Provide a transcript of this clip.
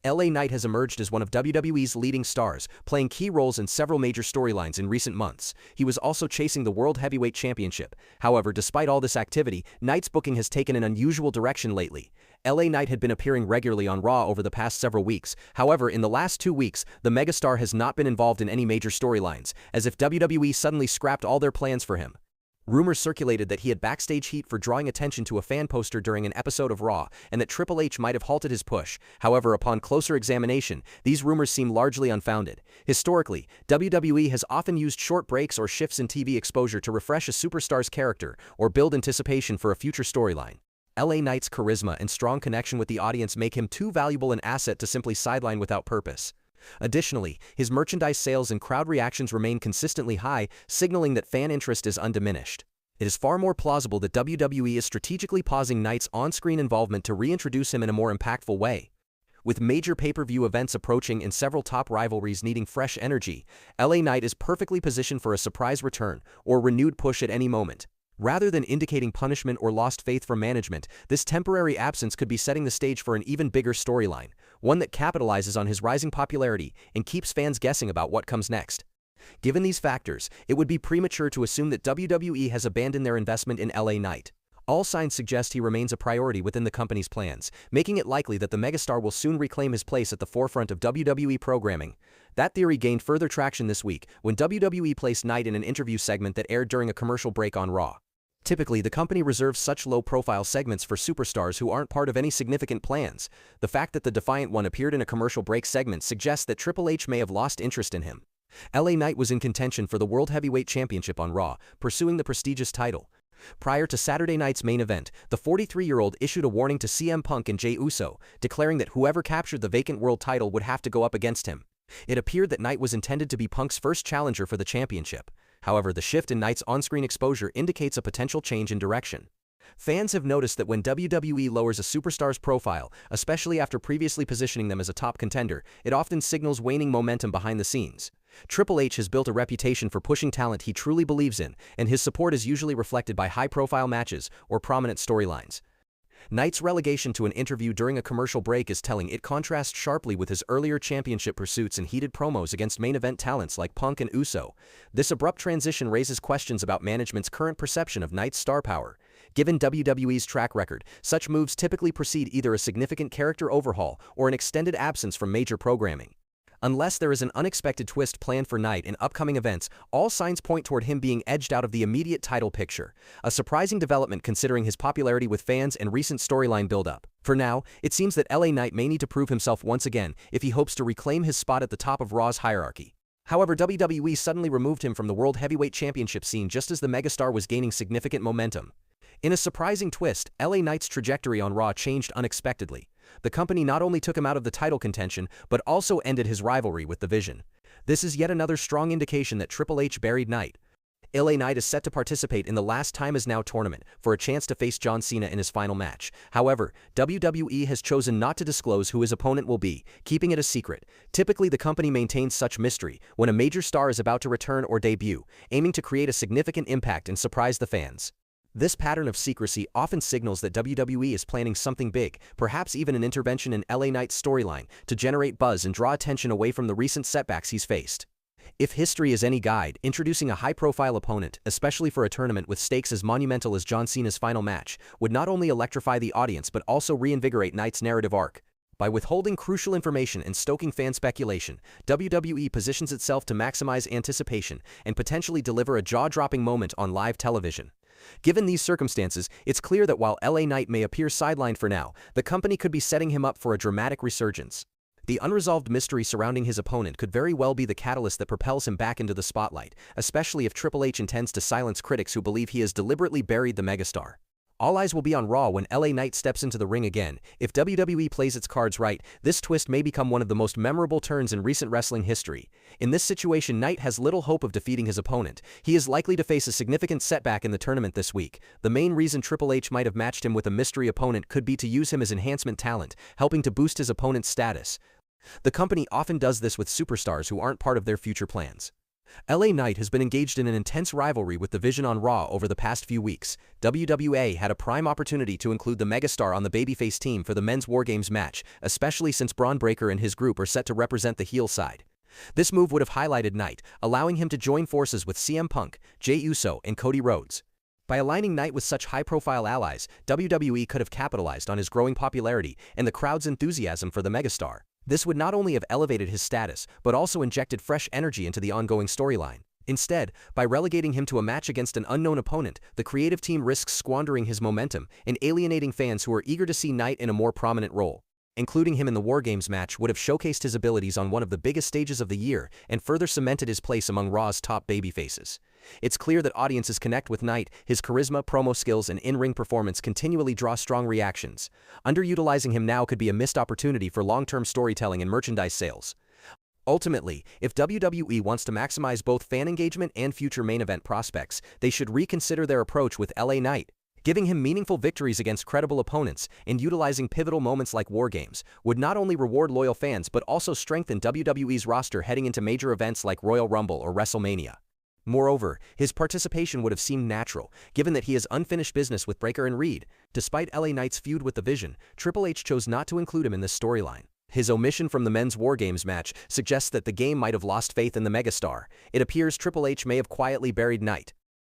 LA Knight has emerged as one of WWE's leading stars, playing key roles in several major storylines in recent months. He was also chasing the World Heavyweight Championship. However, despite all this activity, Knight's booking has taken an unusual direction lately. LA Knight had been appearing regularly on Raw over the past several weeks. However, in the last 2 weeks, the Megastar has not been involved in any major storylines, as if WWE suddenly scrapped all their plans for him. Rumors circulated that he had backstage heat for drawing attention to a fan poster during an episode of Raw, and that Triple H might have halted his push. However, upon closer examination, these rumors seem largely unfounded. Historically, WWE has often used short breaks or shifts in TV exposure to refresh a superstar's character or build anticipation for a future storyline. LA Knight's charisma and strong connection with the audience make him too valuable an asset to simply sideline without purpose. Additionally, his merchandise sales and crowd reactions remain consistently high, signaling that fan interest is undiminished. It is far more plausible that WWE is strategically pausing Knight's on-screen involvement to reintroduce him in a more impactful way. With major pay-per-view events approaching and several top rivalries needing fresh energy, LA Knight is perfectly positioned for a surprise return or renewed push at any moment. Rather than indicating punishment or lost faith from management, this temporary absence could be setting the stage for an even bigger storyline, one that capitalizes on his rising popularity and keeps fans guessing about what comes next. Given these factors, it would be premature to assume that WWE has abandoned their investment in LA Knight. All signs suggest he remains a priority within the company's plans, making it likely that the Megastar will soon reclaim his place at the forefront of WWE programming. That theory gained further traction this week when WWE placed Knight in an interview segment that aired during a commercial break on Raw. Typically, the company reserves such low-profile segments for superstars who aren't part of any significant plans. The fact that the Defiant One appeared in a commercial break segment suggests that Triple H may have lost interest in him. LA Knight was in contention for the World Heavyweight Championship on Raw, pursuing the prestigious title. Prior to Saturday night's main event, the 43-year-old issued a warning to CM Punk and Jey Uso, declaring that whoever captured the vacant world title would have to go up against him. It appeared that Knight was intended to be Punk's first challenger for the championship. However, the shift in Knight's on-screen exposure indicates a potential change in direction. Fans have noticed that when WWE lowers a superstar's profile, especially after previously positioning them as a top contender, it often signals waning momentum behind the scenes. Triple H has built a reputation for pushing talent he truly believes in, and his support is usually reflected by high-profile matches or prominent storylines. Knight's relegation to an interview during a commercial break is telling. It contrasts sharply with his earlier championship pursuits and heated promos against main event talents like Punk and Uso. This abrupt transition raises questions about management's current perception of Knight's star power. Given WWE's track record, such moves typically precede either a significant character overhaul or an extended absence from major programming. Unless there is an unexpected twist planned for Knight in upcoming events, all signs point toward him being edged out of the immediate title picture, a surprising development considering his popularity with fans and recent storyline build-up. For now, it seems that LA Knight may need to prove himself once again if he hopes to reclaim his spot at the top of Raw's hierarchy. However, WWE suddenly removed him from the World Heavyweight Championship scene just as the Megastar was gaining significant momentum. In a surprising twist, LA Knight's trajectory on Raw changed unexpectedly. The company not only took him out of the title contention, but also ended his rivalry with The Vision. This is yet another strong indication that Triple H buried Knight. LA Knight is set to participate in the Last Time Is Now tournament for a chance to face John Cena in his final match. However, WWE has chosen not to disclose who his opponent will be, keeping it a secret. Typically, the company maintains such mystery when a major star is about to return or debut, aiming to create a significant impact and surprise the fans. This pattern of secrecy often signals that WWE is planning something big, perhaps even an intervention in LA Knight's storyline, to generate buzz and draw attention away from the recent setbacks he's faced. If history is any guide, introducing a high-profile opponent, especially for a tournament with stakes as monumental as John Cena's final match, would not only electrify the audience but also reinvigorate Knight's narrative arc. By withholding crucial information and stoking fan speculation, WWE positions itself to maximize anticipation and potentially deliver a jaw-dropping moment on live television. Given these circumstances, it's clear that while LA Knight may appear sidelined for now, the company could be setting him up for a dramatic resurgence. The unresolved mystery surrounding his opponent could very well be the catalyst that propels him back into the spotlight, especially if Triple H intends to silence critics who believe he has deliberately buried the Megastar. All eyes will be on Raw when LA Knight steps into the ring again. If WWE plays its cards right, this twist may become one of the most memorable turns in recent wrestling history. In this situation, Knight has little hope of defeating his opponent. He is likely to face a significant setback in the tournament this week. The main reason Triple H might have matched him with a mystery opponent could be to use him as enhancement talent, helping to boost his opponent's status. The company often does this with superstars who aren't part of their future plans. LA Knight has been engaged in an intense rivalry with the Vision on Raw over the past few weeks. WWE had a prime opportunity to include the Megastar on the babyface team for the men's War Games match, especially since Braun Breaker and his group are set to represent the heel side. This move would have highlighted Knight, allowing him to join forces with CM Punk, Jey Uso, and Cody Rhodes. By aligning Knight with such high-profile allies, WWE could have capitalized on his growing popularity and the crowd's enthusiasm for the Megastar. This would not only have elevated his status, but also injected fresh energy into the ongoing storyline. Instead, by relegating him to a match against an unknown opponent, the creative team risks squandering his momentum and alienating fans who are eager to see Knight in a more prominent role. Including him in the War Games match would have showcased his abilities on one of the biggest stages of the year and further cemented his place among Raw's top babyfaces. It's clear that audiences connect with Knight. His charisma, promo skills, and in-ring performance continually draw strong reactions. Underutilizing him now could be a missed opportunity for long-term storytelling and merchandise sales. Ultimately, if WWE wants to maximize both fan engagement and future main event prospects, they should reconsider their approach with LA Knight. Giving him meaningful victories against credible opponents and utilizing pivotal moments like War Games would not only reward loyal fans but also strengthen WWE's roster heading into major events like Royal Rumble or WrestleMania. Moreover, his participation would have seemed natural, given that he has unfinished business with Breaker and Reed. Despite LA Knight's feud with the Vision, Triple H chose not to include him in this storyline. His omission from the men's War Games match suggests that the game might have lost faith in the Megastar. It appears Triple H may have quietly buried Knight,